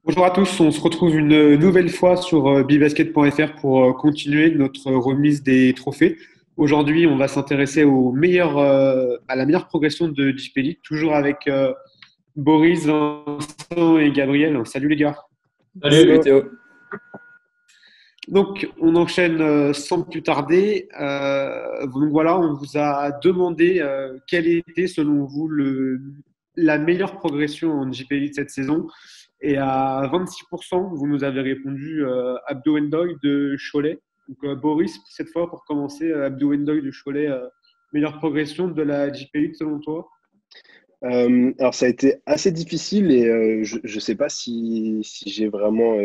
Bonjour à tous, on se retrouve une nouvelle fois sur bibasket.fr pour continuer notre remise des trophées. Aujourd'hui, on va s'intéresser à la meilleure progression de JP Elite, toujours avec Boris, Vincent et Gabriel. Salut les gars. Salut Hello. Théo. Donc, on enchaîne sans plus tarder. Donc voilà, on vous a demandé quelle était selon vous la meilleure progression en JP Elite cette saison. Et à 26%, vous nous avez répondu Abdo Ndoye de Cholet. Donc Boris, cette fois pour commencer, Abdo Ndoye de Cholet, meilleure progression de la JP Elite selon toi? Alors ça a été assez difficile et je ne sais pas si j'ai vraiment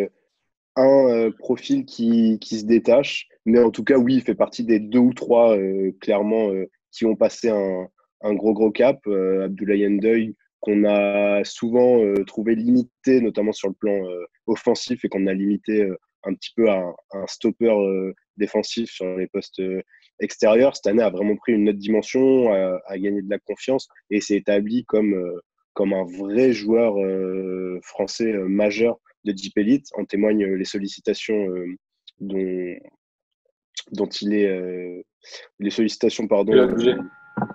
un profil qui se détache, mais en tout cas oui, il fait partie des deux ou trois clairement qui ont passé un gros cap. Abdoulaye Ndoye, qu'on a souvent trouvé limité, notamment sur le plan offensif, et qu'on a limité un petit peu à un stopper défensif sur les postes extérieurs. Cette année a vraiment pris une autre dimension, a gagné de la confiance et s'est établi comme un vrai joueur français majeur de Deep Elite. En témoignent les sollicitations dont, dont il est les sollicitations C'est pardon l'objet.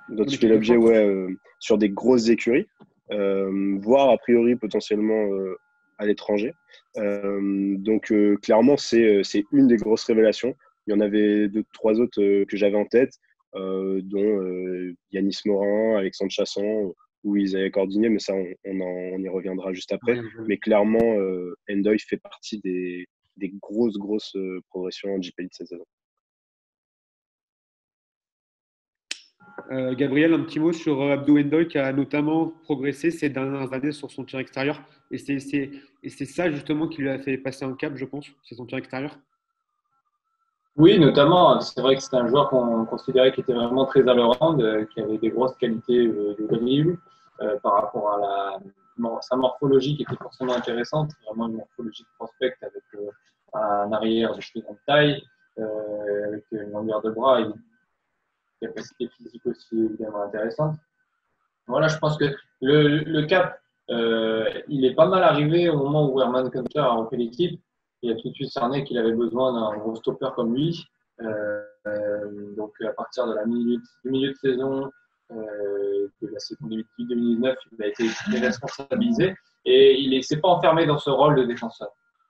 dont En il fait équipe de l'objet, France? ouais, sur des grosses écuries, voire a priori potentiellement à l'étranger. Donc clairement c'est une des grosses révélations. Il y en avait deux trois autres que j'avais en tête, dont Yanis Morin, Alexandre Chassan ou Isaiah Cordigné, mais ça on y reviendra juste après. Rien, rien. Mais clairement Endoy fait partie des grosses progressions en JP Elite cette saison. Gabriel, un petit mot sur Abdou Ndoye qui a notamment progressé ces dernières années sur son tir extérieur. Et c'est ça justement qui lui a fait passer un cap, je pense, c'est son tir extérieur. Oui, notamment, c'est vrai que c'était un joueur qu'on considérait qui était vraiment très all-around, qui avait des grosses qualités de dribble par rapport à sa morphologie qui était forcément intéressante, vraiment une morphologie de prospect avec un arrière de très grande taille, avec une longueur de bras et une capacité physique aussi évidemment intéressante. Voilà, je pense que le cap, il est pas mal arrivé au moment où Herman Hunter a repris l'équipe. Il a tout de suite cerné qu'il avait besoin d'un gros stopper comme lui. Donc à partir de du milieu de saison, de la saison 2018-2019, il a été très responsabilisé et il ne s'est pas enfermé dans ce rôle de défenseur.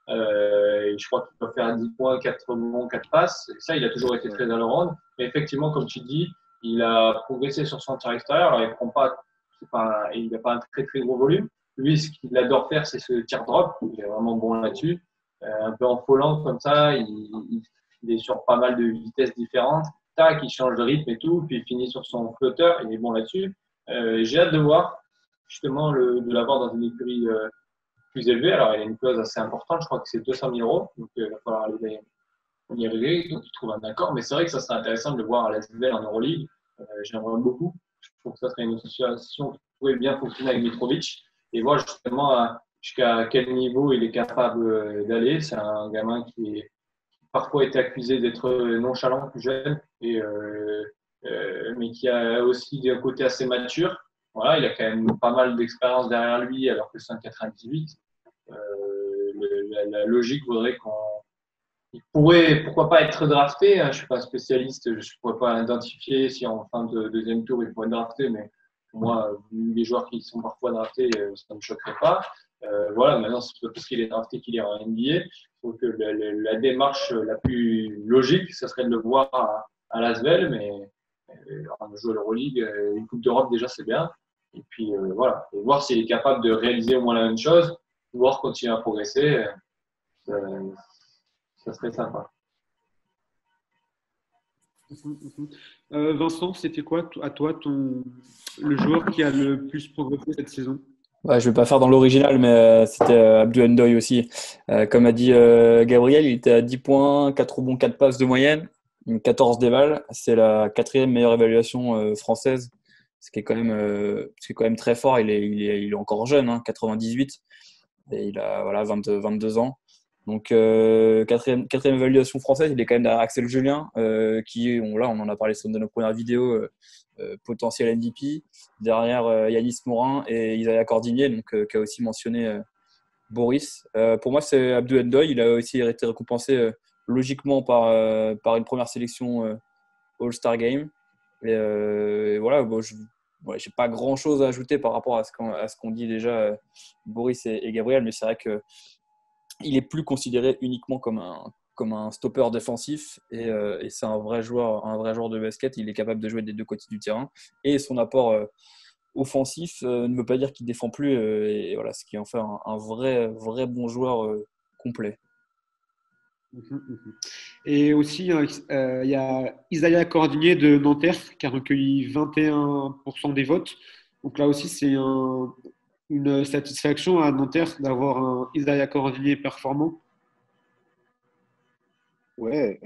Et je crois qu'il peut faire 10 points, 4 rebonds, 4 passes. Et ça, il a toujours été très all-around. Mais effectivement, comme tu dis, il a progressé sur son tir extérieur. Alors, il prend pas, il n'a pas un très gros volume. Lui, ce qu'il adore faire, c'est ce tir drop. Il est vraiment bon là-dessus. Un peu en volant comme ça. Il est sur pas mal de vitesses différentes. Tac, il change de rythme et tout. Puis il finit sur son flotteur. Il est bon là-dessus. J'ai hâte de voir justement de l'avoir dans une écurie plus élevée. Alors, il a une clause assez importante. Je crois que c'est 200 000 euros. Donc, il va falloir y arriver. Donc, il trouve un accord. Mais c'est vrai que ça serait intéressant de le voir à la SVL en Euroleague. J'aimerais beaucoup. Je trouve que ça serait une association qui pourrait bien fonctionner avec Mitrovic et voir justement jusqu'à quel niveau il est capable d'aller. C'est un gamin qui est parfois été accusé d'être nonchalant plus jeune, mais qui a aussi un côté assez mature. Voilà, il a quand même pas mal d'expérience derrière lui alors que c'est un 98. La logique voudrait qu'on il pourrait, pourquoi pas être drafté. Hein, je ne suis pas spécialiste, je ne pourrais pas identifier si en fin de deuxième tour il pourrait être drafté, mais pour moi, vu les joueurs qui sont parfois draftés, ça ne me choquerait pas. Voilà, maintenant, c'est pas parce qu'il est drafté qu'il est en NBA. Donc, la démarche la plus logique, ce serait de le voir à Lasvel, mais on joue à l'Euroleague, une Coupe d'Europe déjà, c'est bien. Et puis voilà, et voir s'il est capable de réaliser au moins la même chose, voir continuer à progresser, ça serait sympa. Mhm, mhm. Vincent, c'était quoi à toi le joueur qui a le plus progressé cette saison? Ouais, je vais pas faire dans l'original, mais c'était Abdou Ndoye aussi. Comme a dit Gabriel, il était à 10 points, 4 rebonds, 4 passes de moyenne, une 14 déval. C'est la quatrième meilleure évaluation française, ce qui est quand même très fort. Il est encore jeune, hein, 98, et il a voilà, 22 ans. Donc, quatrième évaluation française, il est quand même derrière Axel Julien, là, on en a parlé sur une de nos premières vidéos, potentiel MVP. Derrière Yanis Morin et Isaiah Cordigné, donc, qui a aussi mentionné Boris. Pour moi, c'est Abdou Ndoye. Il a aussi été récompensé logiquement par une première sélection All-Star Game. Et voilà, bon, j'ai pas grand-chose à ajouter par rapport à ce qu'on dit déjà Boris et Gabriel, mais c'est vrai que il est plus considéré uniquement comme un stopper défensif et c'est un vrai joueur de basket. Il est capable de jouer des deux côtés du terrain et son apport offensif ne veut pas dire qu'il défend plus et voilà, ce qui en fait un vrai bon joueur complet. Et aussi, il y a Isaiah Cordigné de Nanterre qui a recueilli 21% des votes. Donc là aussi, c'est une satisfaction à Nanterre d'avoir un Isaiah Cordigné performant. Ouais,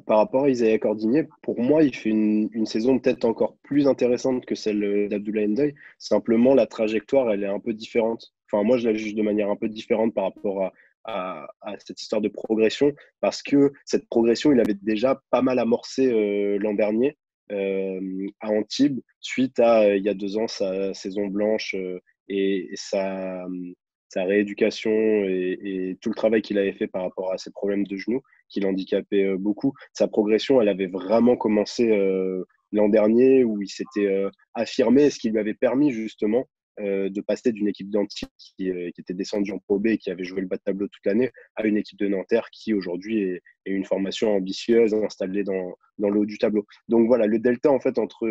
par rapport à Isaiah Cordigné, pour moi, il fait une saison peut-être encore plus intéressante que celle d'Abdoulaye Ndoye. Simplement, la trajectoire, elle est un peu différente. Enfin, moi, je la juge de manière un peu différente par rapport à cette histoire de progression, parce que cette progression, il avait déjà pas mal amorcé l'an dernier à Antibes, suite à, il y a 2 ans, sa saison blanche et sa rééducation et tout le travail qu'il avait fait par rapport à ses problèmes de genoux qui l'handicapaient beaucoup. Sa progression, elle avait vraiment commencé l'an dernier où il s'était affirmé, ce qui lui avait permis justement de passer d'une équipe d'Antibes qui était descendue en Pro B et qui avait joué le bas de tableau toute l'année à une équipe de Nanterre qui aujourd'hui est une formation ambitieuse installée dans le haut du tableau. Donc voilà, le delta en fait entre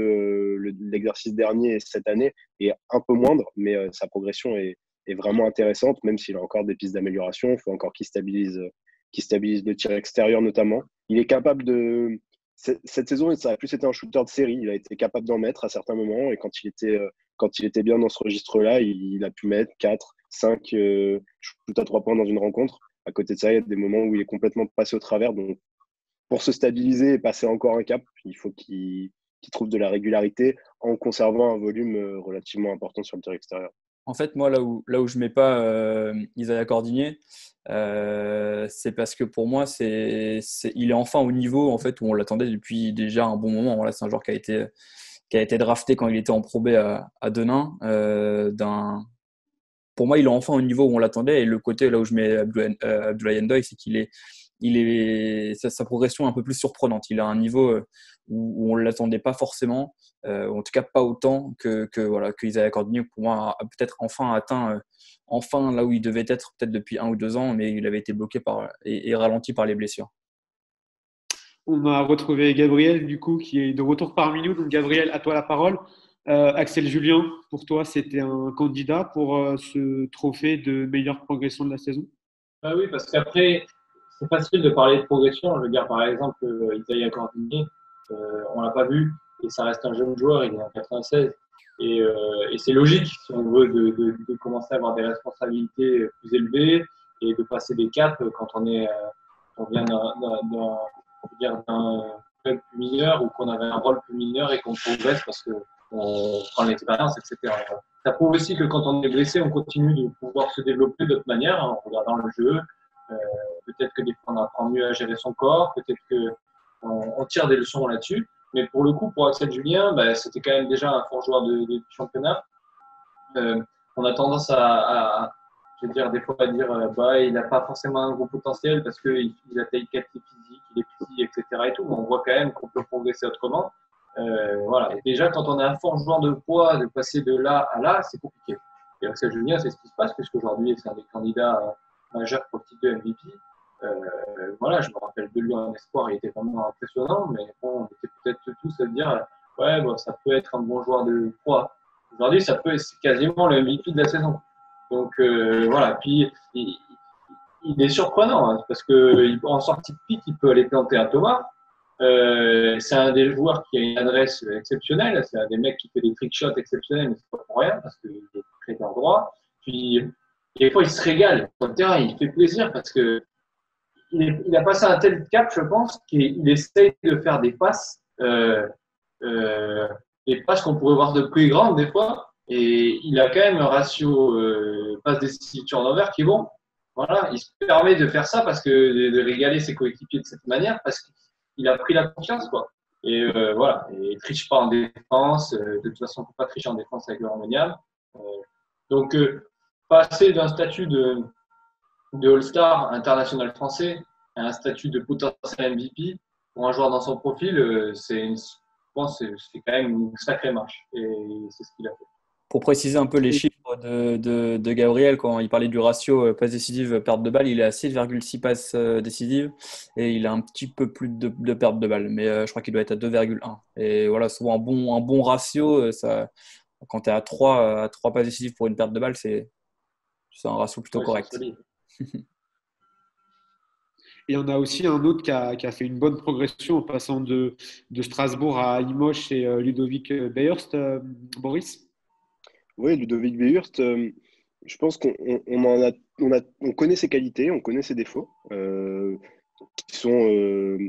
l'exercice dernier et cette année est un peu moindre, mais sa progression est vraiment intéressante, même s'il a encore des pistes d'amélioration. Il faut encore qu'il stabilise le tir extérieur notamment. Il est capable de… Cette saison, ça a plus été un shooter de série. Il a été capable d'en mettre à certains moments et quand il était bien dans ce registre-là, il a pu mettre 4, 5 shoots à 3 points dans une rencontre. À côté de ça, il y a des moments où il est complètement passé au travers. Donc, pour se stabiliser et passer encore un cap, il faut qu'il trouve de la régularité en conservant un volume relativement important sur le tir extérieur. En fait, moi, là où je mets pas Isaiah Cordigné, c'est parce que pour moi, il est enfin au niveau en fait, où on l'attendait depuis déjà un bon moment. Voilà, c'est un joueur qui a été drafté quand il était en Pro B à Denain. Pour moi, il est enfin au niveau où on l'attendait. Et le côté là où je mets Abdoulaye Ndoye, c'est sa progression est un peu plus surprenante. Il a un niveau où on ne l'attendait pas forcément, en tout cas pas autant que Isaiah Cordigné, pour moi, a peut-être enfin atteint enfin là où il devait être, peut-être depuis 1 ou 2 ans, mais il avait été bloqué et ralenti par les blessures. On a retrouvé Gabriel, du coup, qui est de retour parmi nous. Donc, Gabriel, à toi la parole. Axel Julien, pour toi, c'était un candidat pour ce trophée de meilleure progression de la saison? Ah oui, parce qu'après, c'est facile de parler de progression. Je veux dire, par exemple, Isaiah Cordigné, on l'a pas vu, et ça reste un jeune joueur, il est en 96. Et c'est logique si on veut de commencer à avoir des responsabilités plus élevées et de passer des caps quand on vient d'un club plus mineur ou qu'on avait un rôle plus mineur et qu'on progresse parce qu'on prend l'expérience, etc. Ça prouve aussi que quand on est blessé, on continue de pouvoir se développer d'autre manière en regardant le jeu. Peut-être que des fois on apprend mieux à gérer son corps, peut-être qu'on tire des leçons là-dessus. Mais pour le coup, pour Axel Julien, c'était quand même déjà un fort joueur de championnat. On a tendance je veux dire, des fois à dire il n'a pas forcément un gros potentiel parce qu'il a taille 4 physique, il est petit, etc. Et tout. Mais on voit quand même qu'on peut progresser autrement. Voilà. Et déjà, quand on est un fort joueur de poids, de passer de là à là, c'est compliqué. Et Axel Julien, c'est ce qui se passe, puisqu'aujourd'hui, c'est un des candidats majeurs pour le titre de MVP. Voilà, je me rappelle de lui en espoir, il était vraiment impressionnant, mais bon, on était peut-être tous à dire, ouais, bon, ça peut être un bon joueur de poids. Aujourd'hui, c'est quasiment le MVP de la saison. Donc voilà, puis il est surprenant hein, parce qu'en sortie de pique, il peut aller planter un Thomas. C'est un des joueurs qui a une adresse exceptionnelle. C'est un des mecs qui fait des trick shots exceptionnels, mais c'est pas pour rien parce qu'il est très droit. Puis des fois, il se régale sur le terrain, il fait plaisir parce que il a passé un tel cap, je pense, qu'il essaye de faire des passes qu'on pourrait voir de plus grandes des fois. Et il a quand même un ratio passe décisive turnover qui est bon. Voilà, il se permet de faire ça parce que de régaler ses coéquipiers de cette manière parce qu'il a pris la confiance, quoi. Et voilà, et il triche pas en défense. De toute façon, il ne faut pas tricher en défense avec le Harmonium. Donc passer d'un statut de All-Star international français à un statut de potentiel MVP pour un joueur dans son profil, je pense que c'est quand même une sacrée marche. Et c'est ce qu'il a fait. Pour préciser un peu les chiffres de Gabriel, quand il parlait du ratio passe décisive, perte de balle, il est à 6,6 passes décisives et il a un petit peu plus de perte de balle. Mais je crois qu'il doit être à 2,1. Et voilà, souvent un bon ratio, ça, quand tu es à 3 passes décisives pour une perte de balle, c'est un ratio plutôt correct. Et on a aussi un autre qui a fait une bonne progression en passant de Strasbourg à Limoges, c'est Ludovic Beyerst, Boris. Oui, Ludovic Beyerst, je pense on connaît ses qualités, on connaît ses défauts, qui sont,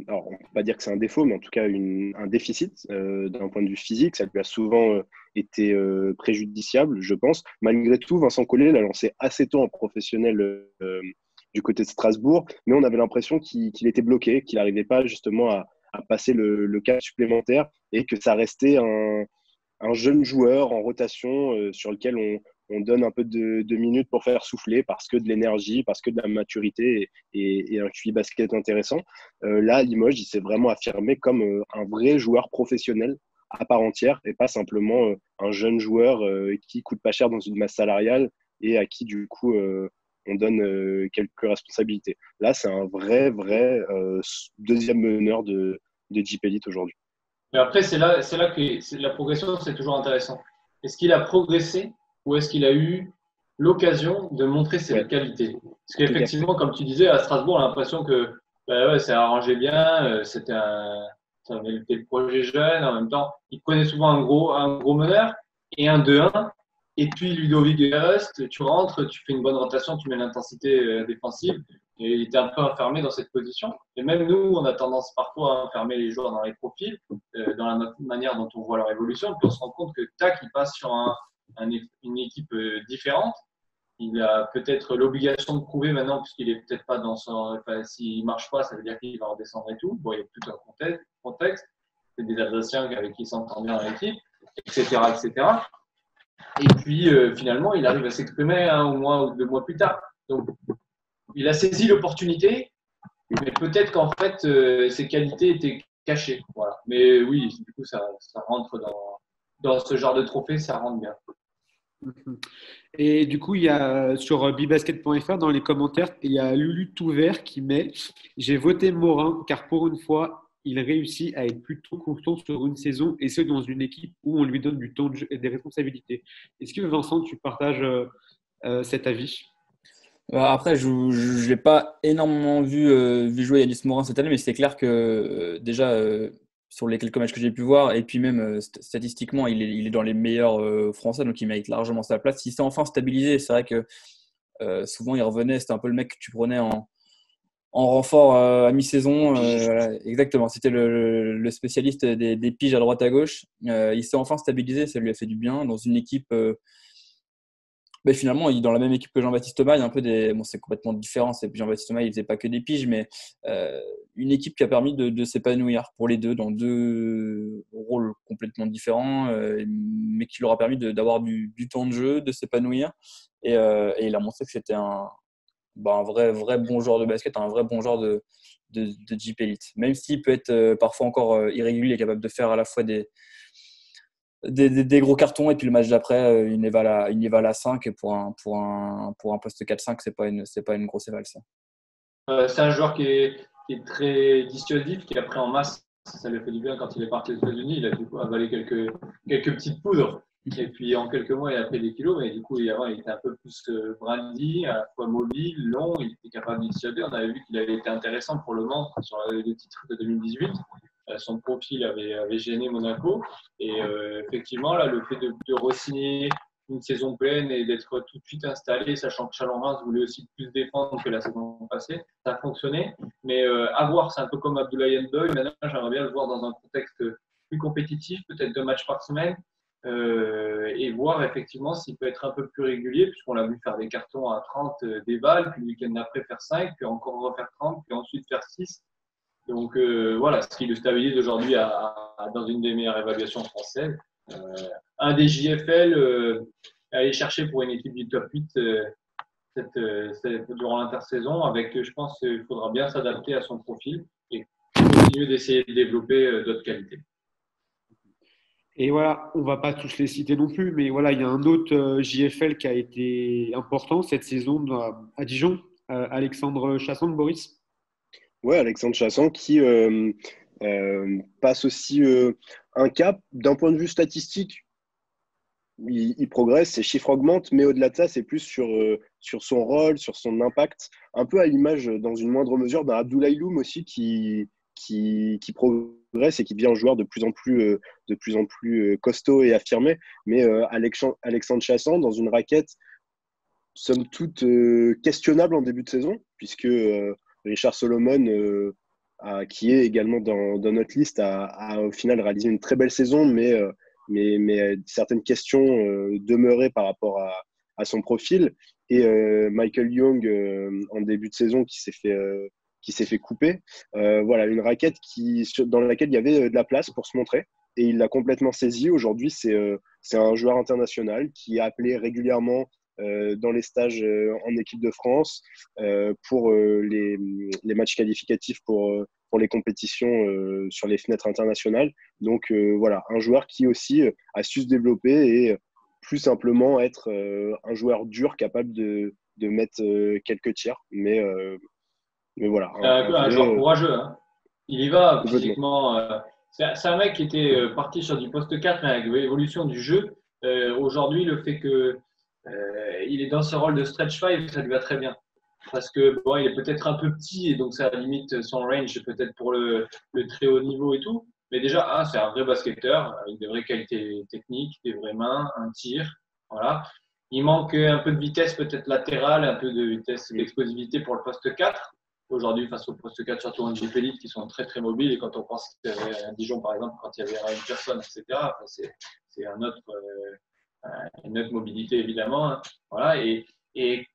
alors on ne peut pas dire que c'est un défaut, mais en tout cas un déficit d'un point de vue physique. Ça lui a souvent été préjudiciable, je pense. Malgré tout, Vincent Collet l'a lancé assez tôt en professionnel du côté de Strasbourg, mais on avait l'impression qu'il était bloqué, qu'il n'arrivait pas justement à passer le cap supplémentaire et que ça restait un jeune joueur en rotation sur lequel on donne un peu de minutes pour faire souffler parce que de l'énergie, parce que de la maturité et un QI basket intéressant. Là, Limoges, il s'est vraiment affirmé comme un vrai joueur professionnel à part entière et pas simplement un jeune joueur qui coûte pas cher dans une masse salariale et à qui, du coup, on donne quelques responsabilités. Là, c'est un vrai deuxième meneur de Jeep Elite aujourd'hui. Mais après, c'est là que la progression, c'est toujours intéressant. Est-ce qu'il a progressé ou est-ce qu'il a eu l'occasion de montrer ses qualités? Parce qu'effectivement, comme tu disais, à Strasbourg, on a l'impression que ça arrangeait bien, ça avait le projet jeune. En même temps, il connaît souvent un gros meneur et un 2-1. Et puis Ludovic Beyerst, tu rentres, tu fais une bonne rotation, tu mets l'intensité défensive. Et il était un peu enfermé dans cette position. Et même nous, on a tendance parfois à enfermer les joueurs dans les profils, dans la manière dont on voit leur évolution. Puis on se rend compte que tac, il passe sur une équipe différente. Il a peut-être l'obligation de prouver maintenant, puisqu'il est peut-être pas dans son. Enfin, s'il marche pas, ça veut dire qu'il va redescendre et tout. Bon, il y a tout un contexte. C'est des Alsaciens avec qui il s'entend bien dans l'équipe, etc., etc. Et puis finalement, il arrive à s'exprimer un mois ou 2 mois plus tard. Donc, il a saisi l'opportunité, mais peut-être qu'en fait, ses qualités étaient cachées. Voilà. Mais oui, du coup, ça rentre dans ce genre de trophée, ça rentre bien. Et du coup, il y a sur bibasket.fr, dans les commentaires, il y a Lulu Touvert qui met « J'ai voté Morin car pour une fois, il réussit à être plutôt constant sur une saison et ce dans une équipe où on lui donne du temps de jeu et des responsabilités. » Est-ce que Vincent, tu partages cet avis? Après, je n'ai pas énormément vu jouer Yanis Morin cette année, mais c'est clair que déjà, sur les quelques matchs que j'ai pu voir, et puis même statistiquement, il est dans les meilleurs français, donc il mérite largement sa place. Il s'est enfin stabilisé. C'est vrai que souvent, il revenait, c'était un peu le mec que tu prenais en renfort à mi-saison. Voilà, exactement, c'était le spécialiste des piges à droite à gauche. Il s'est enfin stabilisé, ça lui a fait du bien dans une équipe. Mais finalement, il est dans la même équipe que Jean-Baptiste Maille, un peu bon, c'est complètement différent. Jean-Baptiste Maille, il faisait pas que des piges, mais une équipe qui a permis de s'épanouir pour les deux dans deux rôles complètement différents, mais qui leur a permis d'avoir du temps de jeu, de s'épanouir. Et il a montré que c'était un vrai bon joueur de basket, un vrai bon joueur de Jeep Elite. Même s'il peut être parfois encore irrégulier, capable de faire à la fois des gros cartons et puis le match d'après une éval à 5 et pour un poste 4-5 c'est pas une grosse éval ça. C'est un joueur qui est très dissuasif, qui a pris en masse, ça lui a fait du bien quand il est parti aux États-Unis. Il a du coup avalé quelques petites poudres et puis en quelques mois il a pris des kilos, mais du coup avant il était un peu plus brandy, à la fois mobile, long, il était capable de dissuader. On avait vu qu'il avait été intéressant pour le Mans sur les titres de 2018. Son profil avait gêné Monaco et effectivement là le fait de re-signer une saison pleine et d'être tout de suite installé, sachant que Chalon-Reims voulait aussi plus défendre que la saison passée, ça a fonctionné. Mais à voir, c'est un peu comme Abdoulaye Ndoye. Maintenant, j'aimerais bien le voir dans un contexte plus compétitif, peut-être 2 matchs par semaine, et voir effectivement s'il peut être un peu plus régulier, puisqu'on l'a vu faire des cartons à 30 des balles, puis le week-end d'après faire 5, puis encore refaire 30, puis ensuite faire 6. Donc voilà, ce qui le stabilise aujourd'hui dans une des meilleures évaluations françaises. Un des JFL, aller chercher pour une équipe du top 8 durant l'intersaison. Avec, je pense qu'il faudra bien s'adapter à son profil et continuer d'essayer de développer d'autres qualités. Et voilà, on va pas tous les citer non plus, mais voilà, il y a un autre JFL qui a été important cette saison à Dijon, Alexandre Chasson, Boris. Ouais, Alexandre Chassan qui passe aussi un cap d'un point de vue statistique. Il progresse, ses chiffres augmentent, mais au-delà de ça, c'est plus sur son rôle, sur son impact, un peu à l'image, dans une moindre mesure, d'un Abdoulaye Loum aussi qui progresse et qui devient un joueur de plus en plus costaud et affirmé. Mais Alexandre Chassan, dans une raquette, somme toute questionnable en début de saison, puisque Richard Solomon, qui est également dans notre liste, a au final réalisé une très belle saison, mais certaines questions demeuraient par rapport à son profil. Et Michael Young, en début de saison, qui s'est fait couper. Voilà, une raquette dans laquelle il y avait de la place pour se montrer. Et il l'a complètement saisi. Aujourd'hui, c'est un joueur international qui est appelé régulièrement dans les stages en équipe de France pour les matchs qualificatifs pour les compétitions sur les fenêtres internationales. Donc voilà, un joueur qui aussi a su se développer et plus simplement être un joueur dur capable de mettre quelques tirs. Mais voilà. Un joueur courageux. Hein. Il y va physiquement. C'est un mec qui était parti sur du poste 4, mais avec l'évolution du jeu. Aujourd'hui, le fait que il est dans ce rôle de stretch 5, ça lui va très bien. Parce que bon, il est peut-être un peu petit et donc ça limite son range peut-être pour le très haut niveau et tout. Mais déjà, c'est un vrai basketteur avec des vraies qualités techniques, des vraies mains, un tir. Voilà. Il manque un peu de vitesse peut-être latérale, un peu de vitesse d'explosivité pour le poste 4. Aujourd'hui, face au poste 4, surtout en JP Elite, qui sont très très mobiles. Et quand on pense qu'il y avait à Dijon, par exemple, quand il y avait Ryan Pearson, etc., c'est une autre mobilité, évidemment. Hein. Voilà. Et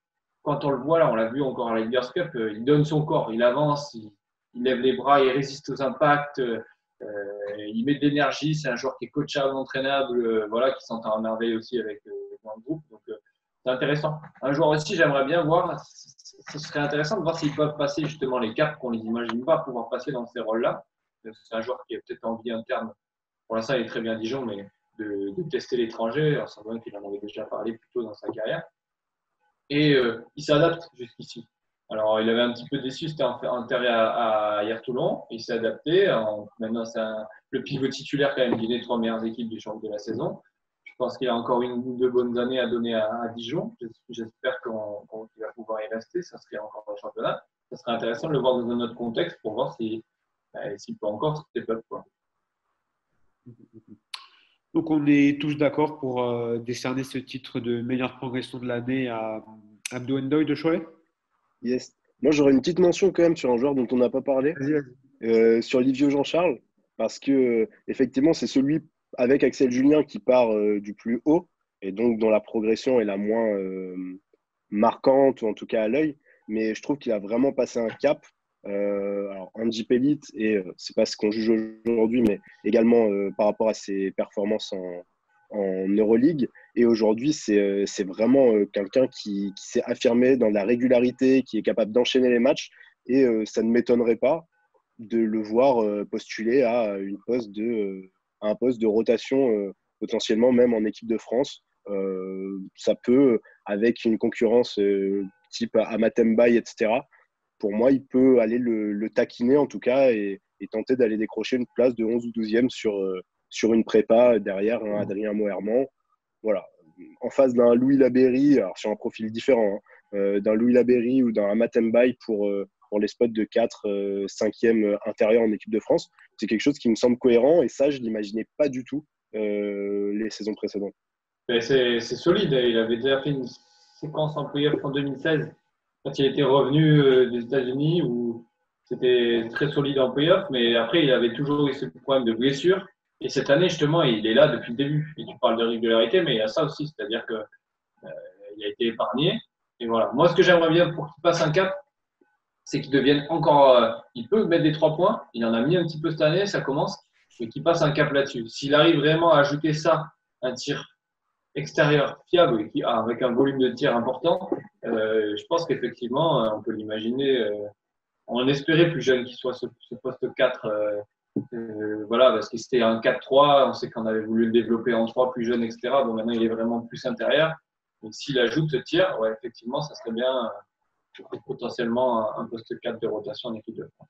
quand on le voit, là, on l'a vu encore à la Leaders Cup, il donne son corps, il avance, il lève les bras, il résiste aux impacts, il met de l'énergie. C'est un joueur qui est coachable, entraînable, voilà, qui s'entend à merveille aussi avec dans le groupe. Donc, c'est intéressant. Un joueur aussi, j'aimerais bien voir, ce serait intéressant de voir s'ils peuvent passer justement les caps qu'on ne les imagine pas pouvoir passer dans ces rôles-là. C'est un joueur qui a peut-être envie interne. Pour l'instant, il est très bien à Dijon, mais de tester l'étranger. Alors, ça me qu'il en avait déjà parlé plus tôt dans sa carrière. Et il s'adapte jusqu'ici. Alors, il avait un petit peu déçu, c'était enterré à Hier-Toulon. Il s'est adapté. Maintenant, c'est le pivot titulaire quand même d'une des 3 meilleures équipes du championnat de la saison. Je pense qu'il a encore une ou 2 bonnes années à donner à Dijon. J'espère qu'il va pouvoir y rester. Ça serait encore un championnat. Ça serait intéressant de le voir dans un autre contexte pour voir s'il peut encore step up. Donc, on est tous d'accord pour décerner ce titre de meilleure progression de l'année à Abdou Ndoye de Cholet. Yes. Moi, j'aurais une petite mention quand même sur un joueur dont on n'a pas parlé, sur Livio Jean-Charles, parce que effectivement, c'est celui avec Axel Julien qui part du plus haut et donc dont la progression est la moins marquante, ou en tout cas à l'œil. Mais je trouve qu'il a vraiment passé un cap. Alors, en JP Elite, et c'est pas ce qu'on juge aujourd'hui, mais également par rapport à ses performances en Euroleague. Et aujourd'hui, c'est vraiment quelqu'un qui s'est affirmé dans la régularité, qui est capable d'enchaîner les matchs. Et ça ne m'étonnerait pas de le voir postuler à un poste de rotation, potentiellement même en équipe de France. Ça peut, avec une concurrence type Amatembaye, etc., pour moi, il peut aller le taquiner en tout cas et tenter d'aller décrocher une place de 11 ou 12e sur une prépa derrière un Adrien Moerman. Voilà. En face d'un Louis Labéry, alors sur un profil différent, d'un Louis Labéry ou d'un Amatembaye pour les spots de 4, 5e intérieur en équipe de France, c'est quelque chose qui me semble cohérent et ça, je ne l'imaginais pas du tout les saisons précédentes. C'est solide. Il avait déjà fait une séquence en playoff en 2016 quand il était revenu des États-Unis où c'était très solide en playoff, mais après, il avait toujours eu ce problème de blessure. Et cette année, justement, il est là depuis le début. Et tu parles de régularité, mais il y a ça aussi, c'est-à-dire qu'il a été épargné. Et voilà. Moi, ce que j'aimerais bien pour qu'il passe un cap, c'est qu'il devienne encore. Il peut mettre des 3 points. Il en a mis un petit peu cette année, ça commence, et qu'il passe un cap là-dessus. S'il arrive vraiment à ajouter ça, un tir extérieur fiable et avec un volume de tir important, je pense qu'effectivement, on peut l'imaginer. On espérait plus jeune qu'il soit ce poste 4. Voilà, parce que c'était un 4-3. On sait qu'on avait voulu le développer en 3 plus jeune, etc. Bon, maintenant, il est vraiment plus intérieur. Donc, s'il ajoute ce tir, ouais, effectivement, ça serait bien potentiellement un poste 4 de rotation en équipe de France.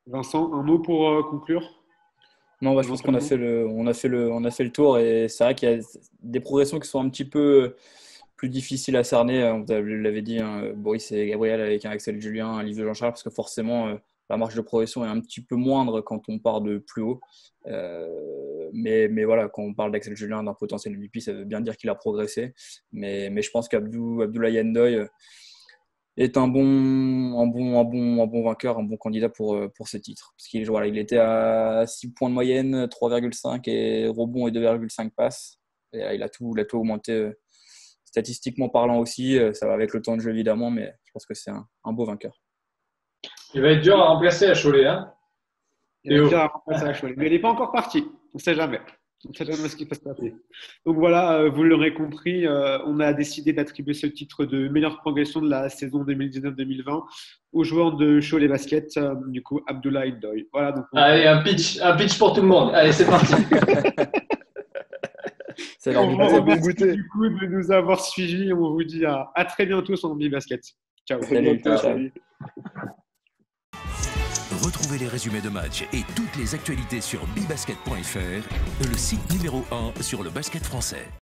Vincent, un mot pour conclure? Non, je pense qu'on a fait le tour et c'est vrai qu'il y a des progressions qui sont un petit peu plus difficiles à cerner. Vous l'avez dit, hein, Boris et Gabriel avec un Axel Julien, un livre de Jean-Charles, parce que forcément, la marge de progression est un petit peu moindre quand on part de plus haut. Mais voilà, quand on parle d'Axel Julien, d'un potentiel MVP, ça veut bien dire qu'il a progressé. Mais je pense qu'Abdoulaye Ndoye est un bon vainqueur, un bon candidat pour ce titre. Parce il était à 6 points de moyenne, 3,5 et rebond et 2,5 passes. Et il a tout augmenté statistiquement parlant aussi. Ça va avec le temps de jeu évidemment, mais je pense que c'est un beau vainqueur. Il va être dur à remplacer à Cholet. Hein, il va être dur à remplacer à Cholet. Mais il n'est pas encore parti. On ne sait jamais. On ne sait jamais ce qui peut se passer. Donc voilà, vous l'aurez compris, on a décidé d'attribuer ce titre de meilleure progression de la saison 2019-2020 au joueur de Cholet Basket, du coup Abdoulaye Ndoye. Voilà, donc allez, un pitch pour tout le monde. Allez, c'est parti. On vous remercie du coup de nous avoir suivis. On vous dit à très bientôt sur Bibasket. Ciao. Salut. Retrouvez les résumés de matchs et toutes les actualités sur bibasket.fr, le site numéro 1 sur le basket français.